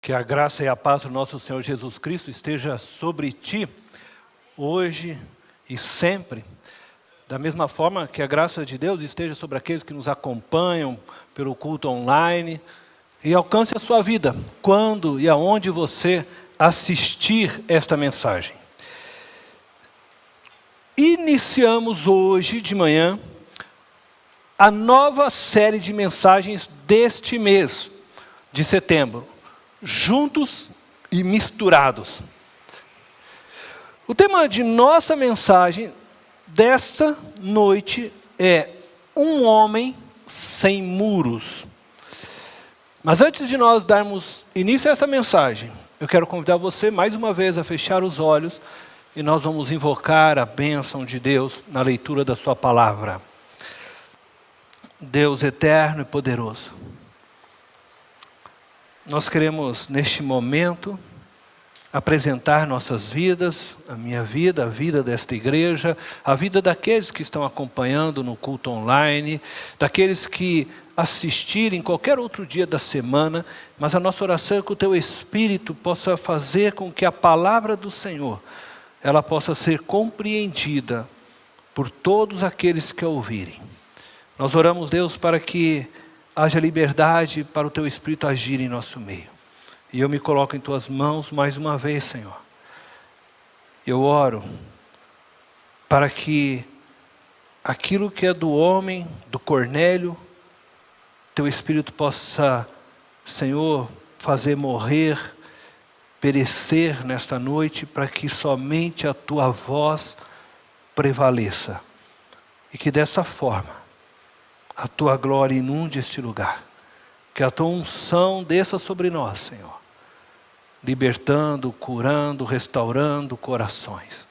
Que a graça e a paz do nosso Senhor Jesus Cristo esteja sobre ti, hoje e sempre. Da mesma forma que a graça de Deus esteja sobre aqueles que nos acompanham pelo culto online e alcance a sua vida, quando e aonde você assistir esta mensagem. Iniciamos hoje de manhã a nova série de mensagens deste mês de setembro. Juntos e misturados. O tema de nossa mensagem desta noite é um homem sem muros. Mas antes de nós darmos início a essa mensagem, eu quero convidar você mais uma vez a fechar os olhos e nós vamos invocar a bênção de Deus na leitura da sua palavra. Deus eterno e poderoso, nós queremos, neste momento, apresentar nossas vidas, a minha vida, a vida desta igreja, a vida daqueles que estão acompanhando no culto online, daqueles que assistirem qualquer outro dia da semana, mas a nossa oração é que o Teu Espírito possa fazer com que a palavra do Senhor, ela possa ser compreendida por todos aqueles que a ouvirem. Nós oramos, Deus, para que haja liberdade para o Teu Espírito agir em nosso meio. E eu me coloco em Tuas mãos mais uma vez, Senhor. Eu oro para que aquilo que é do homem, do Cornélio, Teu Espírito possa, Senhor, fazer morrer, perecer nesta noite, para que somente a Tua voz prevaleça. E que dessa forma, a Tua glória inunde este lugar. Que a Tua unção desça sobre nós, Senhor. Libertando, curando, restaurando corações.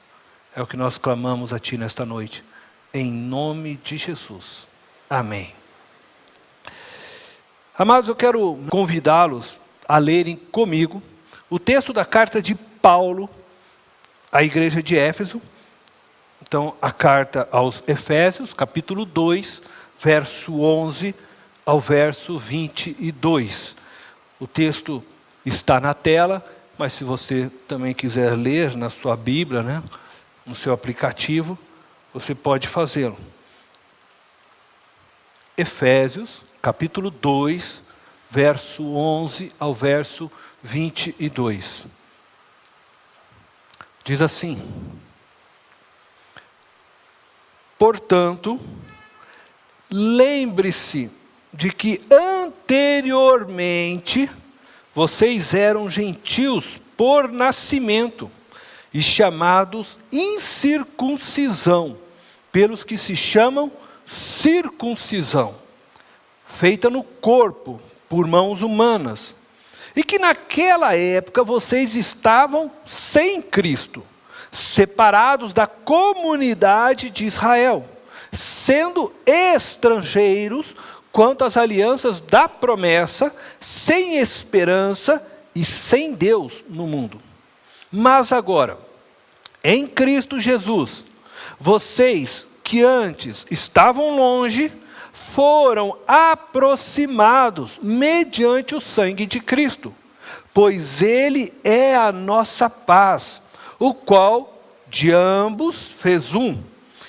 É o que nós clamamos a Ti nesta noite. Em nome de Jesus. Amém. Amados, eu quero convidá-los a lerem comigo o texto da carta de Paulo à igreja de Éfeso. Então, a carta aos Efésios, capítulo 2, verso 11 ao verso 22. O texto está na tela, mas se você também quiser ler na sua Bíblia, no seu aplicativo, você pode fazê-lo. Efésios, capítulo 2, verso 11 ao verso 22. Diz assim: portanto, lembre-se de que anteriormente vocês eram gentios por nascimento e chamados incircuncisão, pelos que se chamam circuncisão, feita no corpo por mãos humanas, e que naquela época vocês estavam sem Cristo, separados da comunidade de Israel, sendo estrangeiros quanto às alianças da promessa, sem esperança e sem Deus no mundo. Mas agora, em Cristo Jesus, vocês que antes estavam longe, foram aproximados mediante o sangue de Cristo, pois Ele é a nossa paz, o qual de ambos fez um,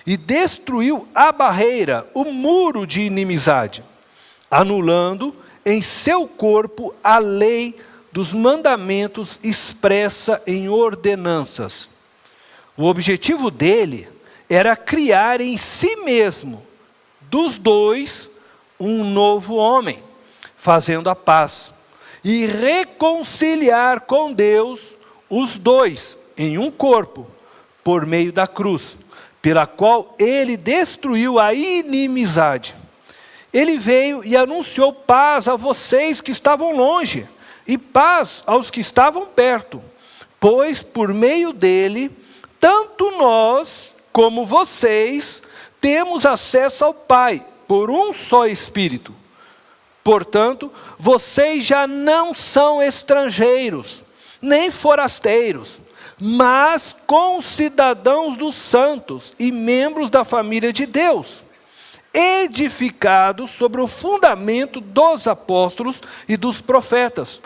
e destruiu a barreira, o muro de inimizade, anulando em seu corpo a lei dos mandamentos expressa em ordenanças. O objetivo dele era criar em si mesmo, dos dois, um novo homem, fazendo a paz, e reconciliar com Deus os dois em um corpo, por meio da cruz, pela qual ele destruiu a inimizade. Ele veio e anunciou paz a vocês que estavam longe, e paz aos que estavam perto, pois por meio dele, tanto nós como vocês temos acesso ao Pai, por um só Espírito. Portanto, vocês já não são estrangeiros, nem forasteiros, mas concidadãos dos santos e membros da família de Deus, edificados sobre o fundamento dos apóstolos e dos profetas,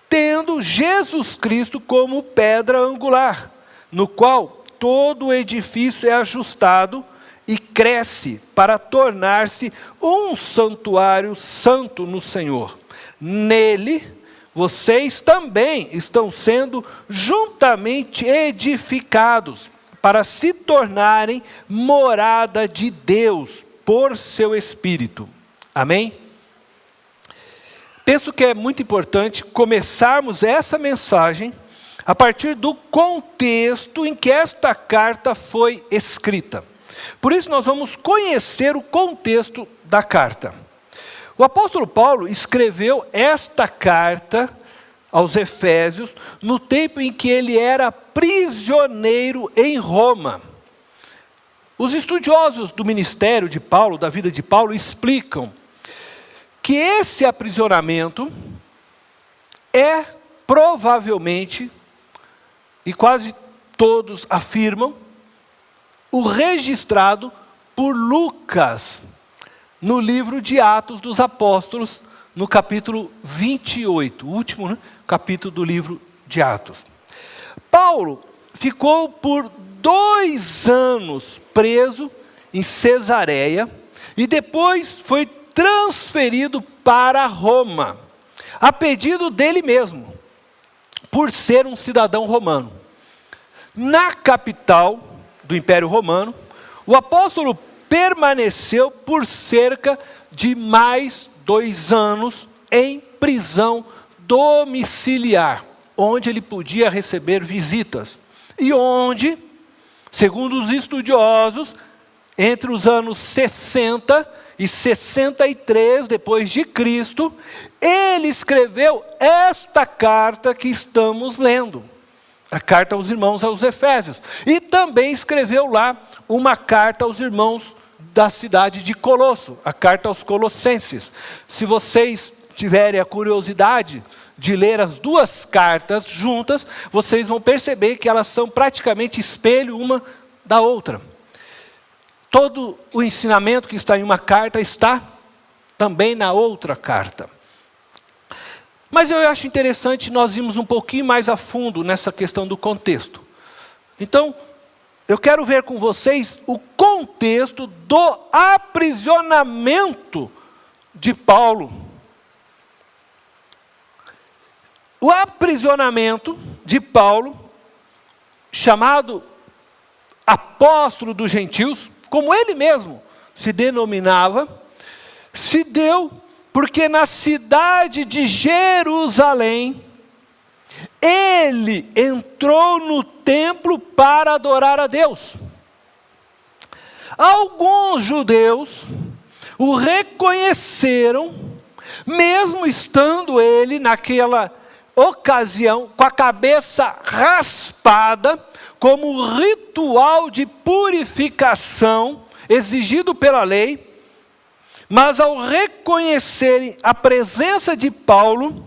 tendo Jesus Cristo como pedra angular, no qual todo o edifício é ajustado e cresce para tornar-se um santuário santo no Senhor. Nele, vocês também estão sendo juntamente edificados para se tornarem morada de Deus por seu Espírito. Amém? Penso que é muito importante começarmos essa mensagem a partir do contexto em que esta carta foi escrita. Por isso nós vamos conhecer o contexto da carta. O apóstolo Paulo escreveu esta carta aos Efésios no tempo em que ele era prisioneiro em Roma. Os estudiosos do ministério de Paulo, da vida de Paulo, explicam que esse aprisionamento é provavelmente, e quase todos afirmam, o registrado por Lucas no livro de Atos dos Apóstolos, no capítulo 28, o último, né, capítulo do livro de Atos. Paulo ficou por 2 anos preso em Cesareia e depois foi transferido para Roma, a pedido dele mesmo, por ser um cidadão romano. Na capital do Império Romano, o apóstolo permaneceu por cerca de mais 2 anos em prisão domiciliar, onde ele podia receber visitas, e onde, segundo os estudiosos, entre os anos 60 e 63 depois de Cristo, ele escreveu esta carta que estamos lendo, a carta aos irmãos aos Efésios, e também escreveu lá uma carta aos irmãos da cidade de Colosso, a carta aos Colossenses. Se vocês tiverem a curiosidade de ler as 2 cartas juntas, vocês vão perceber que elas são praticamente espelho uma da outra. Todo o ensinamento que está em uma carta está também na outra carta. Mas eu acho interessante nós irmos um pouquinho mais a fundo nessa questão do contexto. Então, eu quero ver com vocês o contexto do aprisionamento de Paulo. O aprisionamento de Paulo, chamado apóstolo dos gentios, como ele mesmo se denominava, se deu porque na cidade de Jerusalém, ele entrou no templo para adorar a Deus. Alguns judeus o reconheceram, mesmo estando ele naquela ocasião com a cabeça raspada, como ritual de purificação exigido pela lei. Mas ao reconhecerem a presença de Paulo,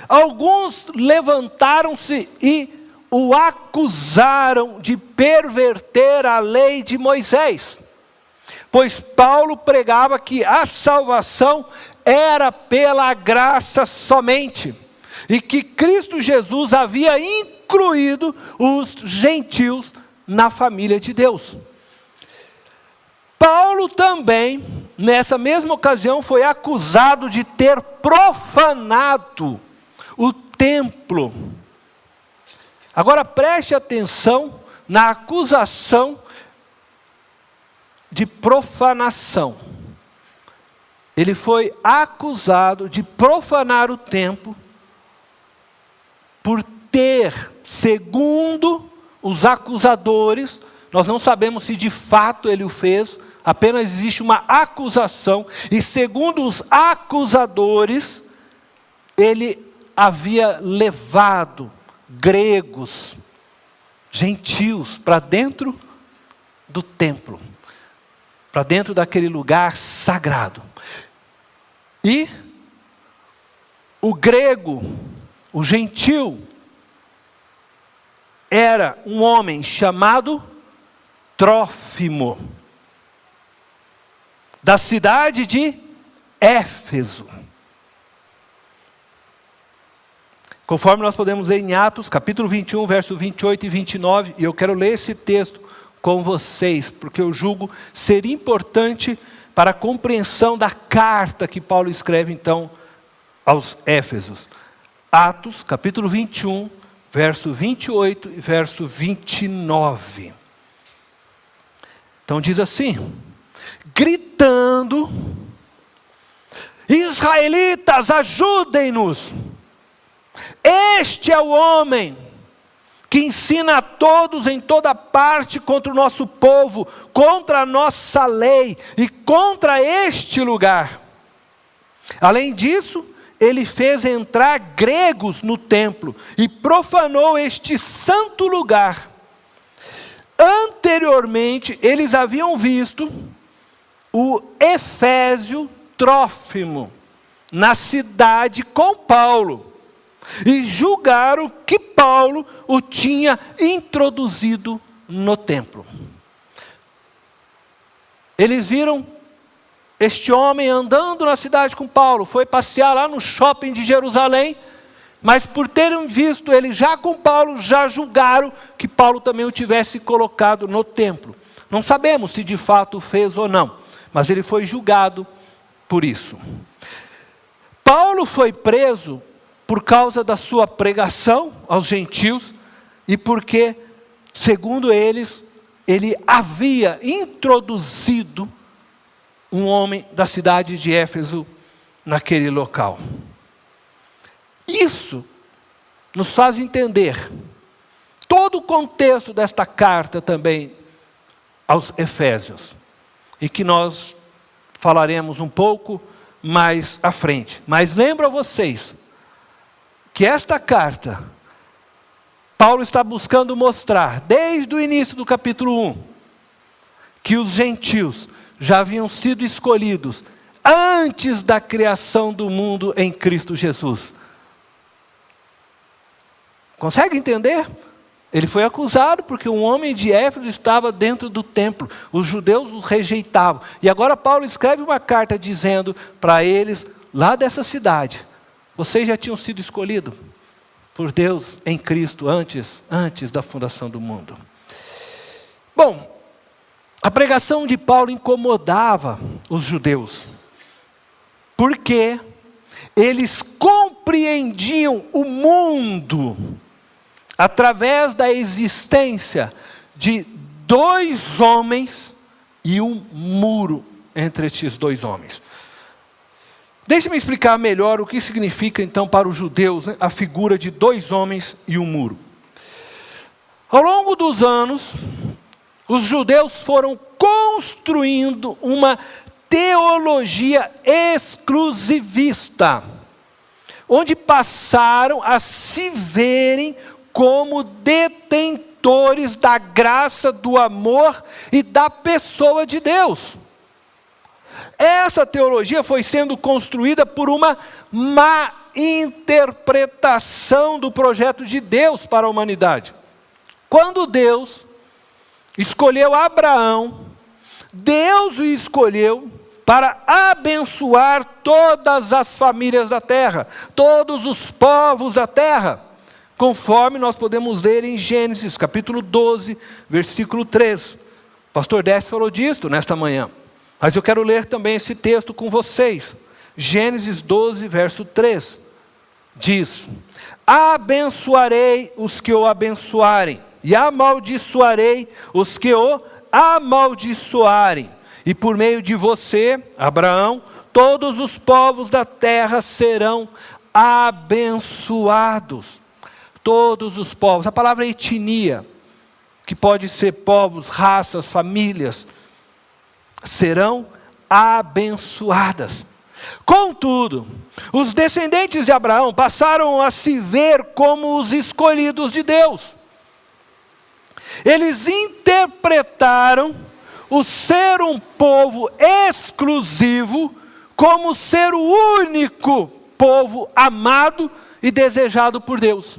alguns levantaram-se e o acusaram de perverter a lei de Moisés, pois Paulo pregava que a salvação era pela graça somente, e que Cristo Jesus havia incluído os gentios na família de Deus. Paulo também, nessa mesma ocasião, foi acusado de ter profanado o templo. Agora preste atenção na acusação de profanação. Ele foi acusado de profanar o templo por ter, segundo os acusadores, nós não sabemos se de fato ele o fez, apenas existe uma acusação, e segundo os acusadores, ele havia levado gregos, gentios, para dentro do templo, para dentro daquele lugar sagrado. E o grego, o gentio, era um homem chamado Trófimo, da cidade de Éfeso. Conforme nós podemos ler em Atos, capítulo 21, verso 28 e 29, e eu quero ler esse texto com vocês, porque eu julgo ser importante para a compreensão da carta que Paulo escreve então aos Éfesos. Atos, capítulo 21, verso 28 e verso 29. Então diz assim: gritando: israelitas, ajudem-nos! Este é o homem que ensina a todos em toda parte contra o nosso povo, contra a nossa lei e contra este lugar. Além disso, ele fez entrar gregos no templo e profanou este santo lugar. Anteriormente, eles haviam visto o Efésio Trófimo na cidade com Paulo e julgaram que Paulo o tinha introduzido no templo. Eles viram este homem andando na cidade com Paulo, foi passear lá no shopping de Jerusalém, mas por terem visto ele já com Paulo, já julgaram que Paulo também o tivesse colocado no templo. Não sabemos se de fato fez ou não, mas ele foi julgado por isso. Paulo foi preso por causa da sua pregação aos gentios e porque, segundo eles, ele havia introduzido um homem da cidade de Éfeso naquele local. Isso nos faz entender todo o contexto desta carta também aos Efésios, e que nós falaremos um pouco mais à frente. Mas lembro a vocês que esta carta, Paulo está buscando mostrar, desde o início do capítulo 1, que os gentios já haviam sido escolhidos antes da criação do mundo em Cristo Jesus. Consegue entender? Ele foi acusado porque um homem de Éfeso estava dentro do templo. Os judeus os rejeitavam. E agora Paulo escreve uma carta dizendo para eles, lá dessa cidade: vocês já tinham sido escolhidos por Deus em Cristo antes da fundação do mundo. Bom, a pregação de Paulo incomodava os judeus, porque eles compreendiam o mundo através da existência de dois homens e um muro entre estes dois homens. Deixe-me explicar melhor o que significa então para os judeus, a figura de dois homens e um muro. Ao longo dos anos, os judeus foram construindo uma teologia exclusivista, onde passaram a se verem como detentores da graça, do amor e da pessoa de Deus. Essa teologia foi sendo construída por uma má interpretação do projeto de Deus para a humanidade. Quando Deus escolheu Abraão, Deus o escolheu para abençoar todas as famílias da terra, todos os povos da terra, conforme nós podemos ler em Gênesis, capítulo 12, versículo 3. O pastor Décio falou disso nesta manhã, mas eu quero ler também esse texto com vocês. Gênesis 12, verso 3, diz: abençoarei os que o abençoarem, e amaldiçoarei os que o amaldiçoarem. E por meio de você, Abraão, todos os povos da terra serão abençoados. Todos os povos. A palavra etnia, que pode ser povos, raças, famílias, serão abençoadas. Contudo, os descendentes de Abraão passaram a se ver como os escolhidos de Deus. Eles interpretaram o ser um povo exclusivo como ser o único povo amado e desejado por Deus.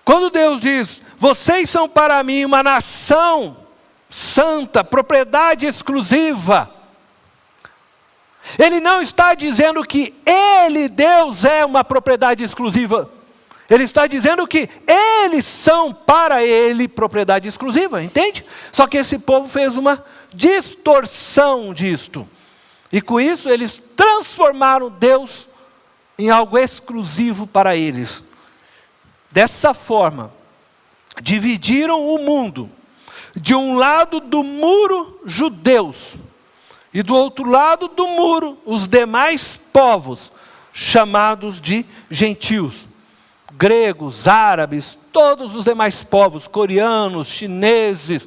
Quando Deus diz: vocês são para mim uma nação santa, propriedade exclusiva, Ele não está dizendo que Ele, Deus, é uma propriedade exclusiva. Ele está dizendo que eles são para Ele propriedade exclusiva, entende? Só que esse povo fez uma distorção disto. E com isso eles transformaram Deus em algo exclusivo para eles. Dessa forma, dividiram o mundo. De um lado do muro, judeus. E do outro lado do muro, os demais povos, chamados de gentios. Gregos, árabes, todos os demais povos, coreanos, chineses,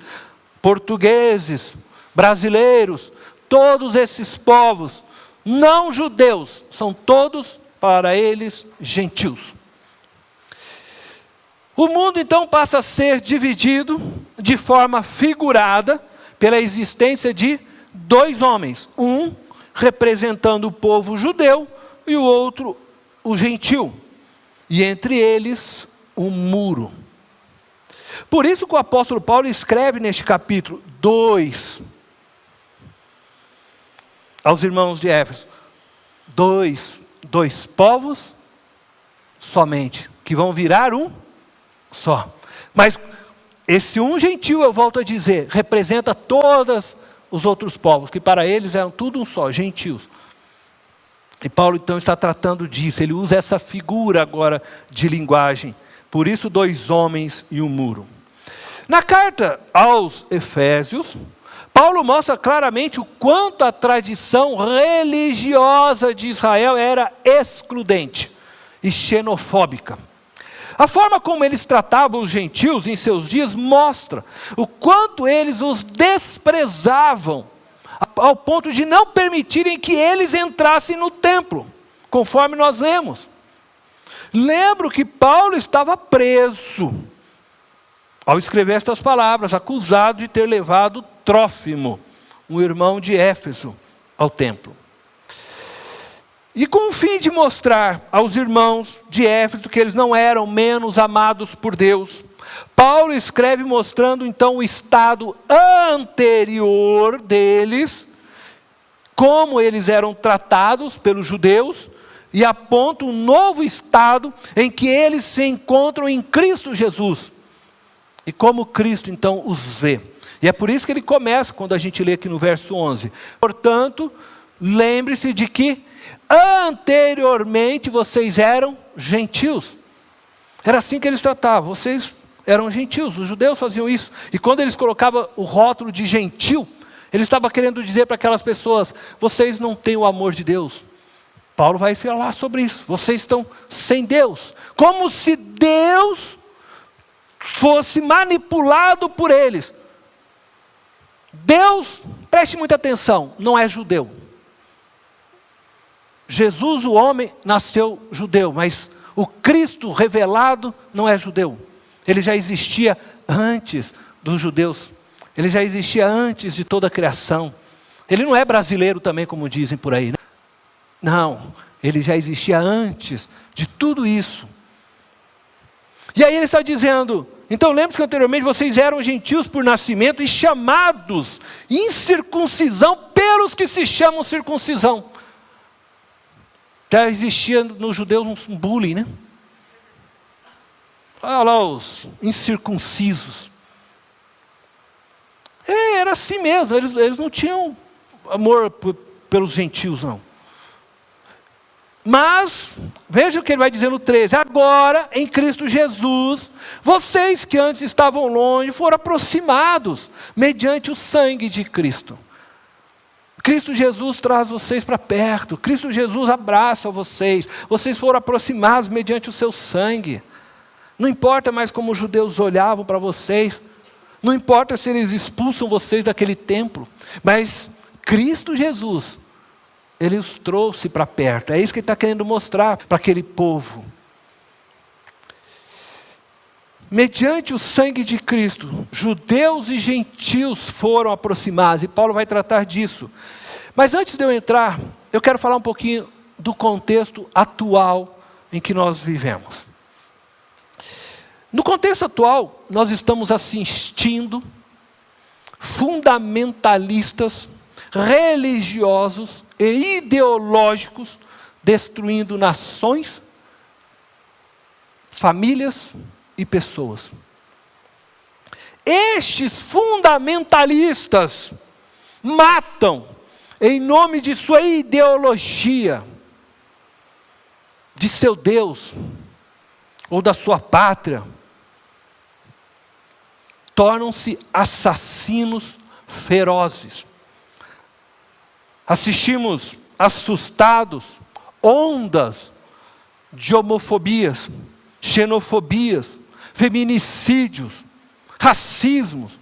portugueses, brasileiros, todos esses povos, não judeus, são todos para eles gentios. O mundo então passa a ser dividido de forma figurada pela existência de dois homens, um representando o povo judeu e o outro o gentil, e entre eles um muro. Por isso que o apóstolo Paulo escreve neste capítulo 2 aos irmãos de Éfeso, dois povos somente, que vão virar um só. Mas esse um gentil, eu volto a dizer, representa todos os outros povos, que para eles eram tudo um só, gentios. E Paulo então está tratando disso, ele usa essa figura agora de linguagem. Por isso, dois homens e um muro. Na carta aos Efésios, Paulo mostra claramente o quanto a tradição religiosa de Israel era excludente e xenofóbica. A forma como eles tratavam os gentios em seus dias mostra o quanto eles os desprezavam, ao ponto de não permitirem que eles entrassem no templo, conforme nós lemos. Lembro que Paulo estava preso ao escrever estas palavras, acusado de ter levado Trófimo, um irmão de Éfeso, ao templo. E com o fim de mostrar aos irmãos de Éfeso que eles não eram menos amados por Deus, Paulo escreve mostrando então o estado anterior deles, como eles eram tratados pelos judeus, e aponta um novo estado em que eles se encontram em Cristo Jesus. E como Cristo então os vê. E é por isso que ele começa, quando a gente lê aqui no verso 11. Portanto, lembre-se de que anteriormente vocês eram gentios. Era assim que eles tratavam, vocês eram gentios, os judeus faziam isso. E quando eles colocavam o rótulo de gentil, ele estava querendo dizer para aquelas pessoas, vocês não têm o amor de Deus. Paulo vai falar sobre isso, vocês estão sem Deus. Como se Deus fosse manipulado por eles. Deus, preste muita atenção, não é judeu. Jesus, o homem, nasceu judeu, mas o Cristo revelado não é judeu. Ele já existia antes dos judeus. Ele já existia antes de toda a criação. Ele não é brasileiro também, como dizem por aí, né? Não, ele já existia antes de tudo isso. E aí ele está dizendo, então lembre-se que anteriormente vocês eram gentios por nascimento e chamados incircuncisão pelos que se chamam circuncisão. Já existia nos judeus um bullying, né? Olha lá os incircuncisos. Era assim mesmo, eles não tinham amor pelos gentios, não. Mas, veja o que ele vai dizer no 13. Agora, em Cristo Jesus, vocês que antes estavam longe, foram aproximados, mediante o sangue de Cristo. Cristo Jesus traz vocês para perto, Cristo Jesus abraça vocês, vocês foram aproximados mediante o seu sangue. Não importa mais como os judeus olhavam para vocês, não importa se eles expulsam vocês daquele templo, mas Cristo Jesus, Ele os trouxe para perto. É isso que Ele está querendo mostrar para aquele povo. Mediante o sangue de Cristo, judeus e gentios foram aproximados, e Paulo vai tratar disso. Mas antes de eu entrar, eu quero falar um pouquinho do contexto atual em que nós vivemos. No contexto atual, nós estamos assistindo fundamentalistas religiosos e ideológicos, destruindo nações, famílias e pessoas. Estes fundamentalistas matam em nome de sua ideologia, de seu Deus, ou da sua pátria, tornam-se assassinos ferozes. Assistimos assustados ondas de homofobias, xenofobias, feminicídios, racismos,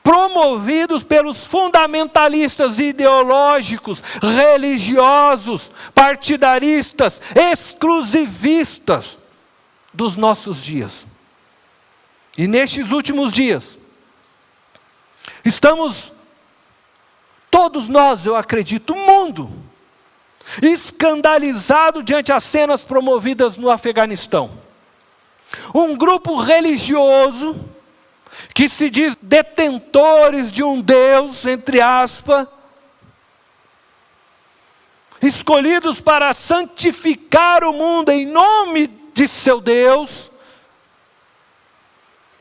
promovidos pelos fundamentalistas ideológicos, religiosos, partidaristas, exclusivistas dos nossos dias. E nestes últimos dias, estamos, todos nós, eu acredito, o mundo, escandalizado diante as cenas promovidas no Afeganistão. Um grupo religioso, que se diz detentores de um Deus, entre aspas, escolhidos para santificar o mundo em nome de seu Deus,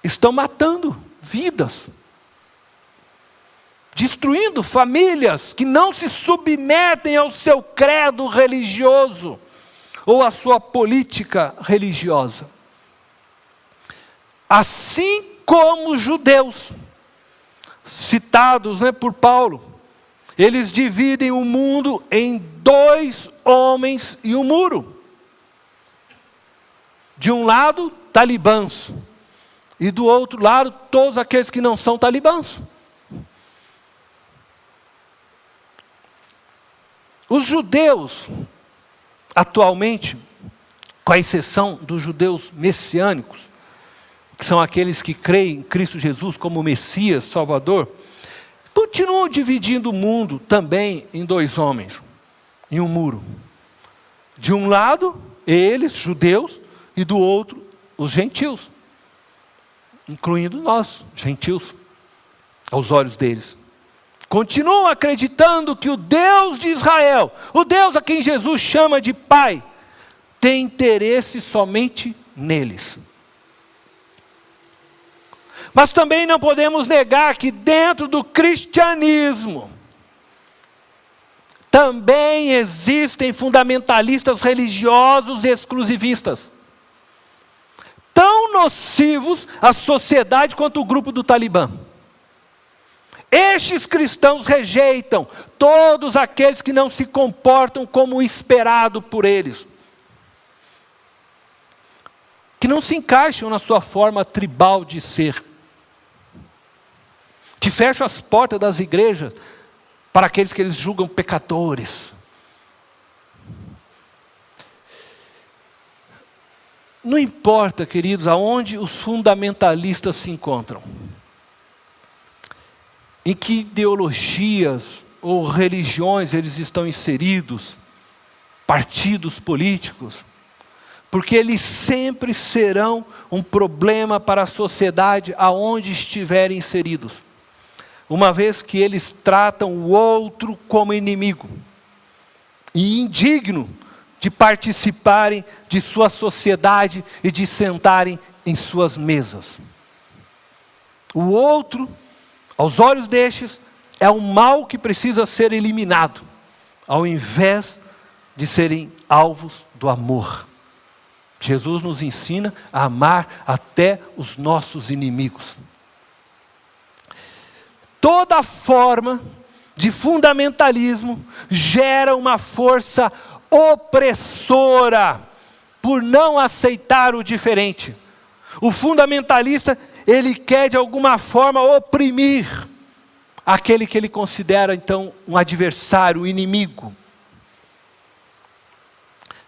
estão matando vidas, destruindo famílias que não se submetem ao seu credo religioso ou à sua política religiosa. Assim como os judeus, citados por Paulo, eles dividem o mundo em 2 homens e um muro. De um lado, talibãs, e do outro lado, todos aqueles que não são talibãs. Os judeus, atualmente, com a exceção dos judeus messiânicos, que são aqueles que creem em Cristo Jesus como Messias, Salvador, continuam dividindo o mundo também em 2 homens, em um muro. De um lado, eles, judeus, e do outro, os gentios, incluindo nós, gentios, aos olhos deles. Continuam acreditando que o Deus de Israel, o Deus a quem Jesus chama de Pai, tem interesse somente neles. Mas também não podemos negar que dentro do cristianismo, também existem fundamentalistas religiosos e exclusivistas, tão nocivos à sociedade quanto o grupo do Talibã. Estes cristãos rejeitam todos aqueles que não se comportam como esperado por eles, que não se encaixam na sua forma tribal de ser, que fecham as portas das igrejas para aqueles que eles julgam pecadores. Não importa, queridos, aonde os fundamentalistas se encontram, em que ideologias ou religiões eles estão inseridos, partidos políticos, porque eles sempre serão um problema para a sociedade aonde estiverem inseridos, uma vez que eles tratam o outro como inimigo e indigno de participarem de sua sociedade e de sentarem em suas mesas. O outro, aos olhos destes, é um mal que precisa ser eliminado, ao invés de serem alvos do amor. Jesus nos ensina a amar até os nossos inimigos. Toda forma de fundamentalismo gera uma força opressora por não aceitar o diferente. O fundamentalista, ele quer de alguma forma oprimir aquele que ele considera então um adversário, um inimigo.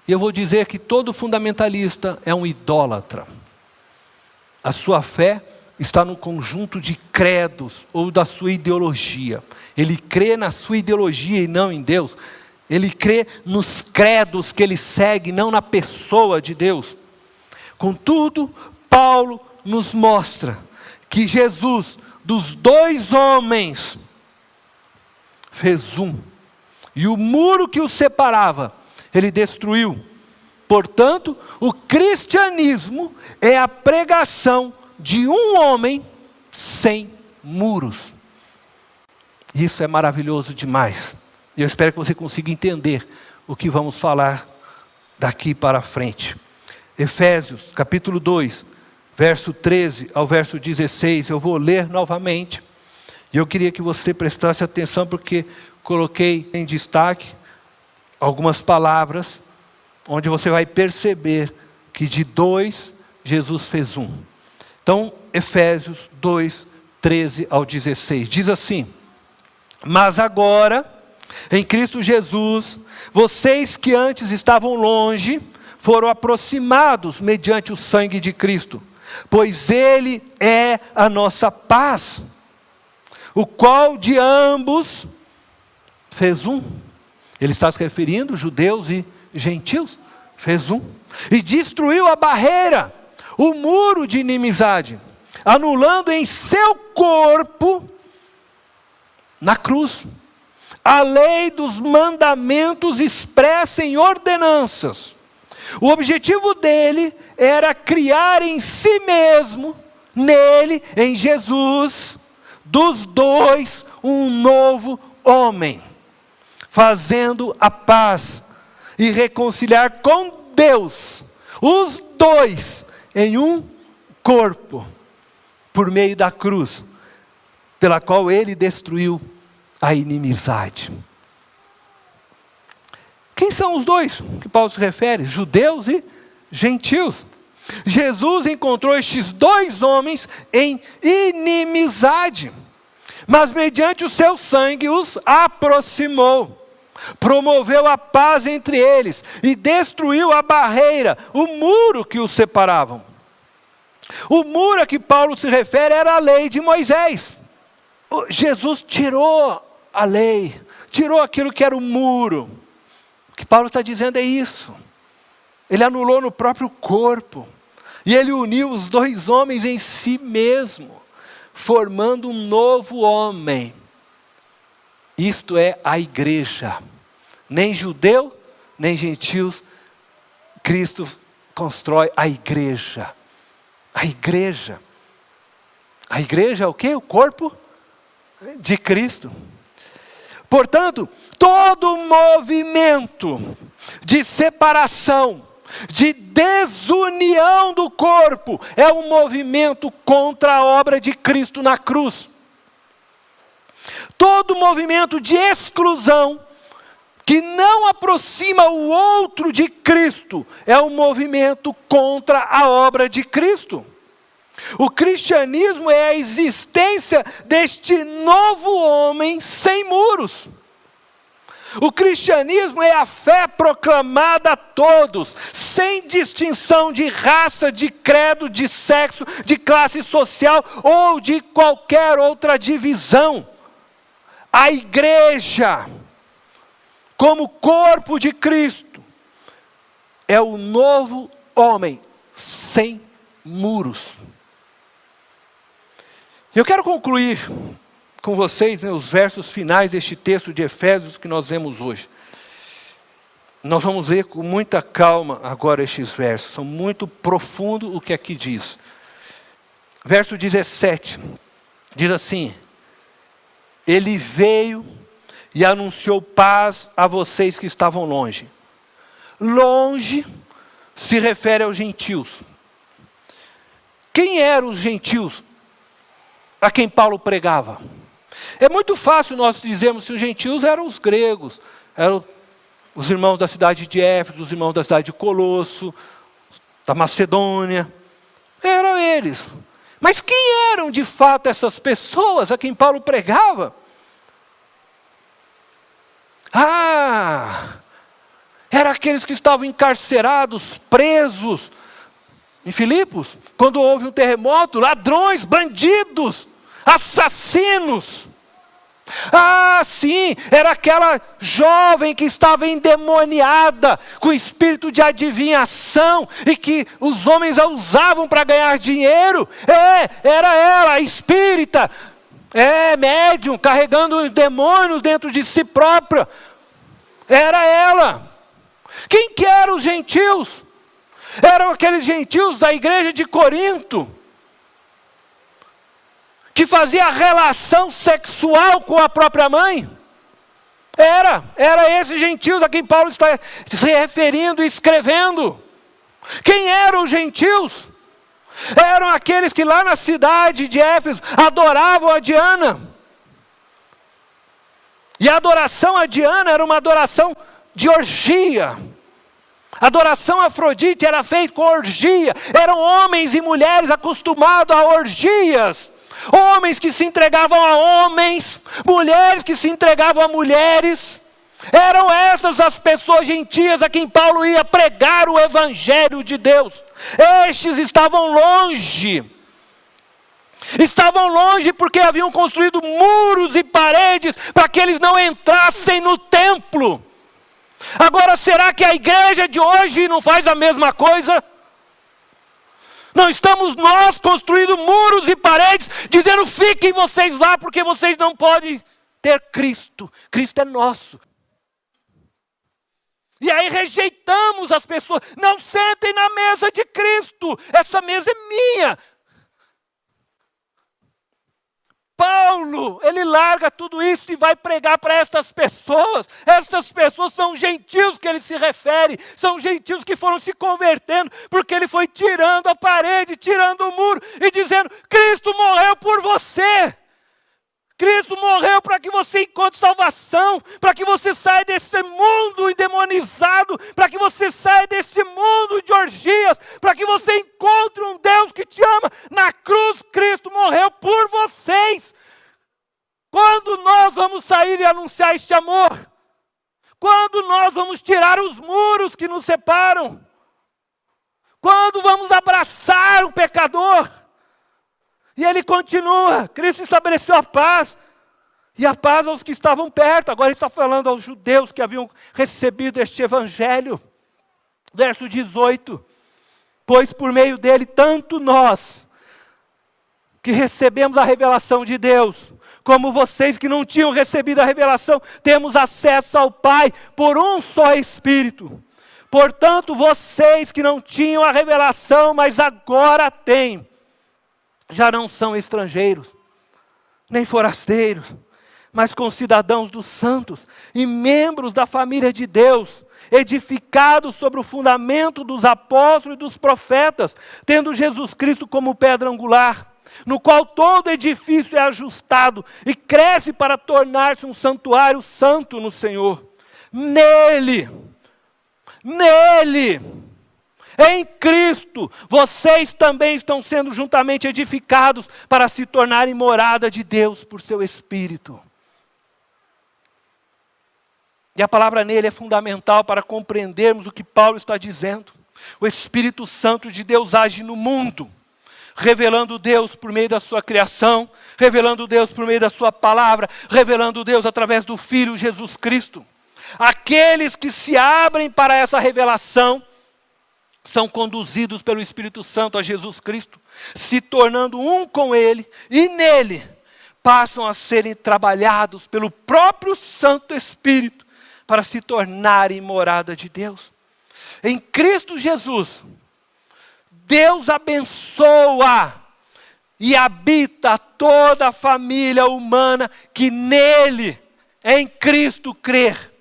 E eu vou dizer que todo fundamentalista é um idólatra. A sua fé está no conjunto de credos ou da sua ideologia. Ele crê na sua ideologia e não em Deus. Ele crê nos credos que ele segue, não na pessoa de Deus. Contudo, Paulo nos mostra que Jesus, dos 2 homens, fez um. E o muro que os separava, ele destruiu. Portanto, o cristianismo é a pregação de um homem sem muros. Isso é maravilhoso demais. E eu espero que você consiga entender o que vamos falar daqui para frente. Efésios, capítulo 2, verso 13 ao verso 16, eu vou ler novamente. E eu queria que você prestasse atenção, porque coloquei em destaque algumas palavras, onde você vai perceber que de dois, Jesus fez um. Então, Efésios 2, 13 ao 16, diz assim: mas agora, em Cristo Jesus, vocês que antes estavam longe, foram aproximados mediante o sangue de Cristo, pois Ele é a nossa paz, o qual de ambos fez um. Ele está se referindo judeus e gentios, fez um. E destruiu a barreira, o muro de inimizade, anulando em seu corpo, na cruz, a lei dos mandamentos expressa em ordenanças. O objetivo dele era criar em si mesmo, nele, em Jesus, dos dois, um novo homem, fazendo a paz e reconciliar com Deus, os dois em um corpo, por meio da cruz, pela qual ele destruiu a inimizade. Quem são os dois que Paulo se refere? Judeus e gentios. Jesus encontrou estes dois homens em inimizade, mas mediante o seu sangue os aproximou, promoveu a paz entre eles e destruiu a barreira, o muro que os separavam. O muro a que Paulo se refere era a lei de Moisés. Jesus tirou a lei, tirou aquilo que era o muro. O que Paulo está dizendo é isso. Ele anulou no próprio corpo, e ele uniu os dois homens em si mesmo, formando um novo homem. Isto é a igreja. Nem judeu, nem gentios, Cristo constrói a igreja. A igreja. A igreja é o quê? O corpo de Cristo. Portanto, todo movimento de separação, de desunião do corpo, é um movimento contra a obra de Cristo na cruz. Todo movimento de exclusão, que não aproxima o outro de Cristo, é um movimento contra a obra de Cristo. O cristianismo é a existência deste novo homem sem muros. O cristianismo é a fé proclamada a todos, sem distinção de raça, de credo, de sexo, de classe social ou de qualquer outra divisão. A igreja, como corpo de Cristo, é o novo homem sem muros. Eu quero concluir com vocês, os versos finais deste texto de Efésios que nós lemos hoje. Nós vamos ler com muita calma agora estes versos, são muito profundos o que aqui diz. Verso 17, diz assim: Ele veio e anunciou paz a vocês que estavam longe. Longe se refere aos gentios. Quem eram os gentios a quem Paulo pregava? É muito fácil nós dizermos que os gentios eram os gregos, eram os irmãos da cidade de Éfeso, os irmãos da cidade de Colosso, da Macedônia, eram eles. Mas quem eram de fato essas pessoas a quem Paulo pregava? Eram aqueles que estavam encarcerados, presos em Filipos, quando houve um terremoto, ladrões, bandidos, assassinos. Sim, era aquela jovem que estava endemoniada, com espírito de adivinhação, e que os homens a usavam para ganhar dinheiro. Era ela, a espírita, médium, carregando demônios dentro de si própria. Era ela. Quem que eram os gentios? Eram aqueles gentios da igreja de Corinto, que fazia relação sexual com a própria mãe. Era esses gentios a quem Paulo está se referindo e escrevendo. Quem eram os gentios? Eram aqueles que lá na cidade de Éfeso adoravam a Diana. E a adoração a Diana era uma adoração de orgia. A adoração a Afrodite era feita com orgia. Eram homens e mulheres acostumados a orgias. Homens que se entregavam a homens, mulheres que se entregavam a mulheres. Eram essas as pessoas gentias a quem Paulo ia pregar o evangelho de Deus. Estes estavam longe. Estavam longe porque haviam construído muros e paredes para que eles não entrassem no templo. Agora, será que a igreja de hoje não faz a mesma coisa? Não estamos nós construindo muros e paredes, dizendo fiquem vocês lá porque vocês não podem ter Cristo. Cristo é nosso. E aí rejeitamos as pessoas. Não sentem na mesa de Cristo. Essa mesa é minha. Paulo, ele larga tudo isso e vai pregar para estas pessoas. Estas pessoas são gentios que ele se refere. São gentios que foram se convertendo, porque ele foi tirando a parede, tirando o muro e dizendo, Cristo morreu por você. Cristo morreu para que você encontre salvação, para que você saia desse mundo endemonizado, para que você saia desse mundo de orgias, para que você encontre um Deus que te ama. Na cruz, Cristo morreu por vocês. Quando nós vamos sair e anunciar este amor? Quando nós vamos tirar os muros que nos separam? Quando vamos abraçar o pecador? E ele continua, Cristo estabeleceu a paz, e a paz aos que estavam perto. Agora ele está falando aos judeus que haviam recebido este evangelho. Verso 18, pois por meio dele, tanto nós, que recebemos a revelação de Deus, como vocês que não tinham recebido a revelação, temos acesso ao Pai por um só Espírito. Portanto, vocês que não tinham a revelação, mas agora têm, já não são estrangeiros, nem forasteiros, mas concidadãos dos santos e membros da família de Deus, edificados sobre o fundamento dos apóstolos e dos profetas, tendo Jesus Cristo como pedra angular, no qual todo edifício é ajustado e cresce para tornar-se um santuário santo no Senhor. Nele, em Cristo, vocês também estão sendo juntamente edificados para se tornarem morada de Deus por seu Espírito. E a palavra nele é fundamental para compreendermos o que Paulo está dizendo. O Espírito Santo de Deus age no mundo, revelando Deus por meio da sua criação, revelando Deus por meio da sua palavra, revelando Deus através do Filho Jesus Cristo. Aqueles que se abrem para essa revelação são conduzidos pelo Espírito Santo a Jesus Cristo, se tornando um com Ele, e nele passam a serem trabalhados pelo próprio Santo Espírito, para se tornarem morada de Deus. Em Cristo Jesus, Deus abençoa e habita toda a família humana que nele, em Cristo, crer.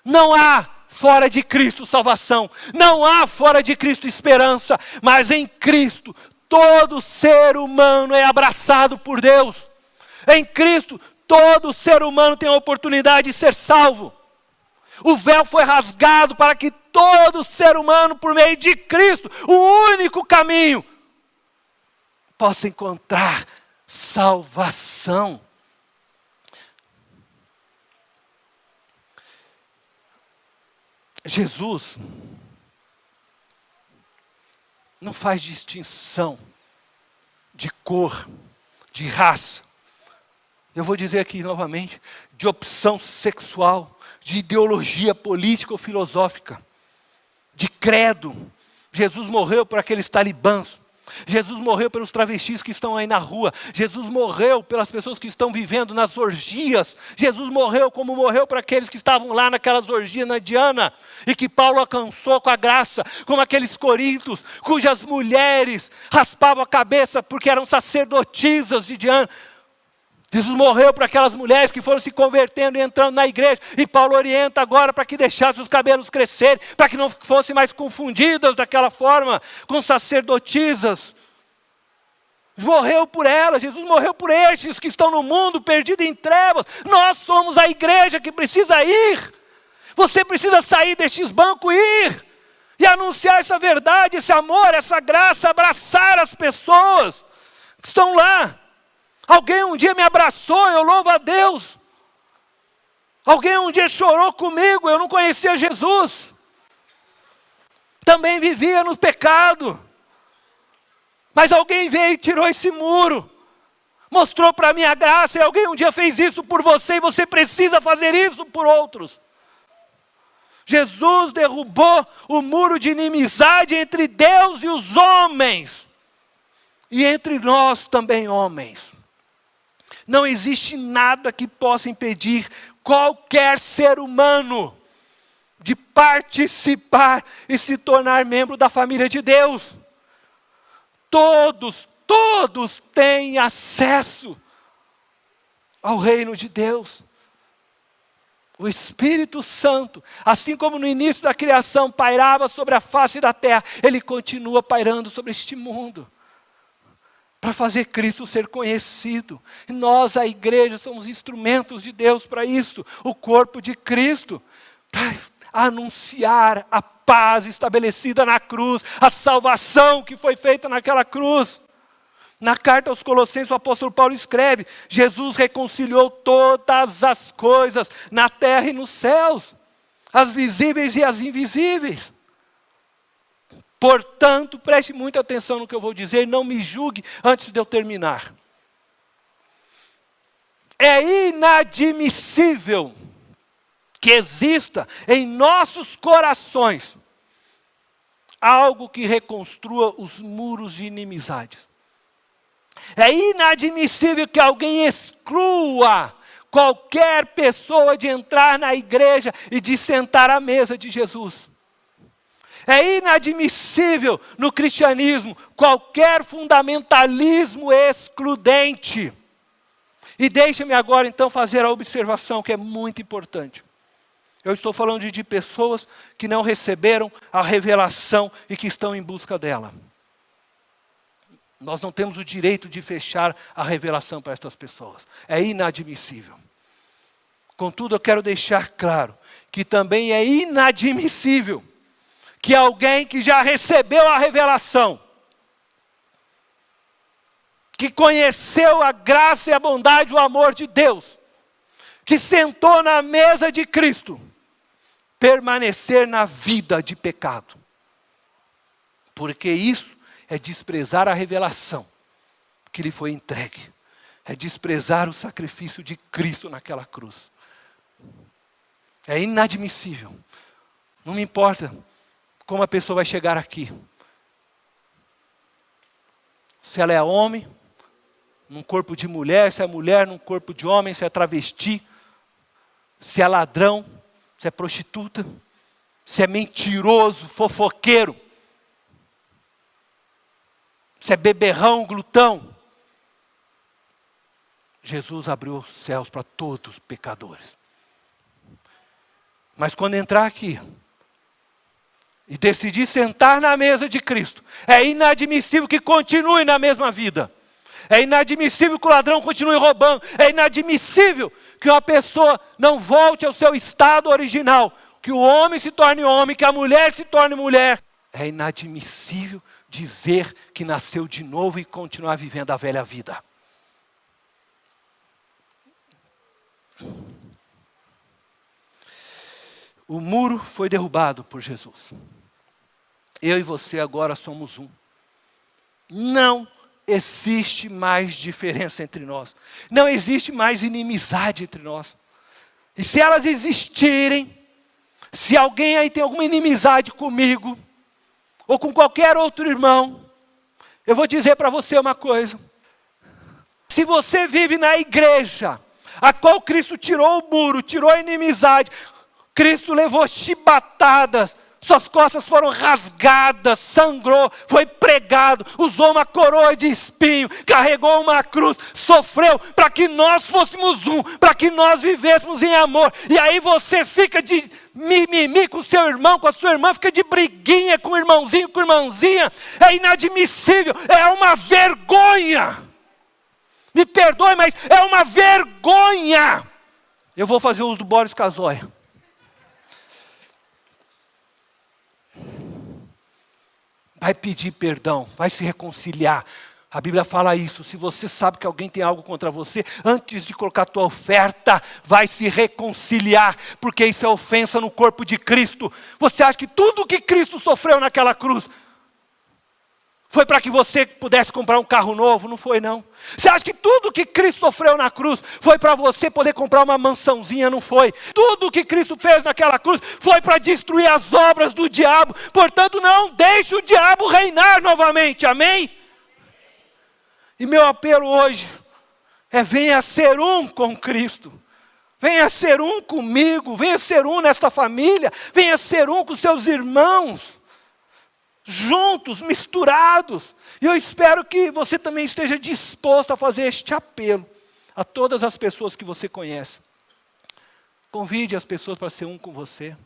Não há fora de Cristo salvação, não há fora de Cristo esperança, mas em Cristo todo ser humano é abraçado por Deus. Em Cristo todo ser humano tem a oportunidade de ser salvo. O véu foi rasgado para que todo ser humano, por meio de Cristo, o único caminho, possa encontrar salvação. Jesus não faz distinção de cor, de raça. Eu vou dizer aqui novamente, de opção sexual, de ideologia política ou filosófica, de credo. Jesus morreu por aqueles talibãs. Jesus morreu pelos travestis que estão aí na rua. Jesus morreu pelas pessoas que estão vivendo nas orgias. Jesus morreu como morreu para aqueles que estavam lá naquelas orgias na Diana. E que Paulo alcançou com a graça. Como aqueles corintos cujas mulheres raspavam a cabeça porque eram sacerdotisas de Diana. Jesus morreu para aquelas mulheres que foram se convertendo e entrando na igreja. E Paulo orienta agora para que deixassem os cabelos crescerem, para que não fossem mais confundidas daquela forma com sacerdotisas. Morreu por elas, Jesus morreu por estes que estão no mundo perdido em trevas. Nós somos a igreja que precisa ir. Você precisa sair destes bancos e ir. E anunciar essa verdade, esse amor, essa graça, abraçar as pessoas que estão lá. Alguém um dia me abraçou, eu louvo a Deus. Alguém um dia chorou comigo, eu não conhecia Jesus. Também vivia no pecado. Mas alguém veio e tirou esse muro. Mostrou para mim a graça e alguém um dia fez isso por você e você precisa fazer isso por outros. Jesus derrubou o muro de inimizade entre Deus e os homens. E entre nós também homens. Não existe nada que possa impedir qualquer ser humano de participar e se tornar membro da família de Deus. Todos têm acesso ao reino de Deus. O Espírito Santo, assim como no início da criação pairava sobre a face da terra, ele continua pairando sobre este mundo. Para fazer Cristo ser conhecido. E nós, a igreja, somos instrumentos de Deus para isso. O corpo de Cristo. Para anunciar a paz estabelecida na cruz. A salvação que foi feita naquela cruz. Na carta aos Colossenses, o apóstolo Paulo escreve: Jesus reconciliou todas as coisas na terra e nos céus. As visíveis e as invisíveis. Portanto, preste muita atenção no que eu vou dizer, não me julgue antes de eu terminar. É inadmissível que exista em nossos corações algo que reconstrua os muros de inimizades. É inadmissível que alguém exclua qualquer pessoa de entrar na igreja e de sentar à mesa de Jesus. É inadmissível no cristianismo qualquer fundamentalismo excludente. E deixa-me agora então fazer a observação que é muito importante. Eu estou falando de pessoas que não receberam a revelação e que estão em busca dela. Nós não temos o direito de fechar a revelação para estas pessoas. É inadmissível. Contudo, eu quero deixar claro que também é inadmissível que alguém que já recebeu a revelação, que conheceu a graça e a bondade, o amor de Deus, que sentou na mesa de Cristo, permanecer na vida de pecado. Porque isso é desprezar a revelação que lhe foi entregue. É desprezar o sacrifício de Cristo naquela cruz. É inadmissível. Não me importa como a pessoa vai chegar aqui. Se ela é homem, num corpo de mulher, se é mulher, num corpo de homem, se é travesti, se é ladrão, se é prostituta, se é mentiroso, fofoqueiro, se é beberrão, glutão. Jesus abriu os céus para todos os pecadores. Mas quando entrar aqui e decidir sentar na mesa de Cristo, é inadmissível que continue na mesma vida. É inadmissível que o ladrão continue roubando. É inadmissível que uma pessoa não volte ao seu estado original. Que o homem se torne homem, que a mulher se torne mulher. É inadmissível dizer que nasceu de novo e continuar vivendo a velha vida. O muro foi derrubado por Jesus. Eu e você agora somos um. Não existe mais diferença entre nós. Não existe mais inimizade entre nós. E se elas existirem, se alguém aí tem alguma inimizade comigo, ou com qualquer outro irmão, Eu vou dizer para você uma coisa. Se você vive na igreja, a qual Cristo tirou o muro, tirou a inimizade, Cristo levou chibatadas, suas costas foram rasgadas, sangrou, foi pregado, usou uma coroa de espinho, carregou uma cruz, sofreu para que nós fôssemos um, para que nós vivêssemos em amor. E aí você fica de mimimi com seu irmão, com a sua irmã, fica de briguinha com o irmãozinho, com a irmãzinha. É inadmissível, é uma vergonha. Me perdoe, mas é uma vergonha. Eu vou fazer uso do Boris Casoy. Vai pedir perdão, vai se reconciliar. A Bíblia fala isso. Se você sabe que alguém tem algo contra você, antes de colocar a tua oferta, vai se reconciliar, porque isso é ofensa no corpo de Cristo. Você acha que tudo que Cristo sofreu naquela cruz foi para que você pudesse comprar um carro novo? Não foi, não. Você acha que tudo que Cristo sofreu na cruz foi para você poder comprar uma mansãozinha? Não foi. Tudo que Cristo fez naquela cruz foi para destruir as obras do diabo. Portanto, não deixe o diabo reinar novamente. Amém? E meu apelo hoje é: venha ser um com Cristo. Venha ser um comigo. Venha ser um nesta família. Venha ser um com seus irmãos. Juntos, misturados. E eu espero que você também esteja disposto a fazer este apelo a todas as pessoas que você conhece. Convide as pessoas para ser um com você.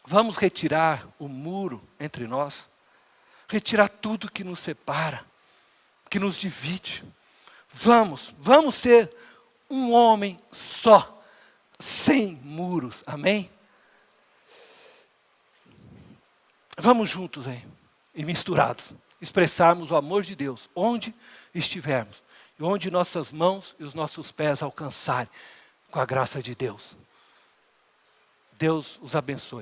Vamos retirar o muro entre nós. Retirar tudo que nos separa, que nos divide. Vamos ser um homem só, sem muros. Amém? Vamos juntos aí, e misturados, expressarmos o amor de Deus, onde estivermos, e onde nossas mãos e os nossos pés alcançarem, com a graça de Deus. Deus os abençoe.